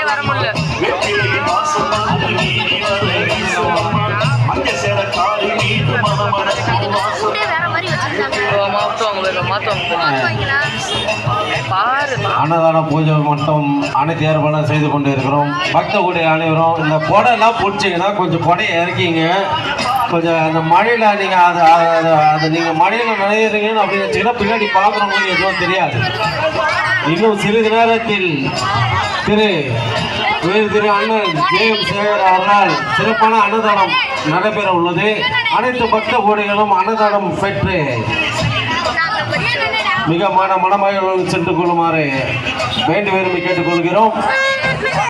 வர முடியல. அன்னதான பூஜை மட்டும் அனைத்து ஏற்பாடும் செய்து கொண்டு இருக்கிறோம். பக்த கூடிய அனைவரும் இந்த கொடையெல்லாம் பிடிச்சிங்கன்னா கொஞ்சம் கொடையை இறக்கிங்க. கொஞ்சம் அந்த மழையில் நீங்கள் அது நீங்கள் மழையில் நனையிறீங்கன்னு அப்படின்னு வச்சிங்கன்னா பின்னாடி பார்க்குறவங்களுக்கு எதுவும் தெரியாது. இன்னும் சிறிது நேரத்தில் திரு அண்ணன் ஜெயம் சேகர் அவர்களால் சிறப்பான அன்னதானம் நடைபெற உள்ளது. அனைத்து பக்த கோடிகளும் அன்னதானம் பெற்று மிக மனமகிழ்வு சென்று கொள்ளுமாறு வேண்டி விரும்பி கேட்டுக்கொள்கிறோம்.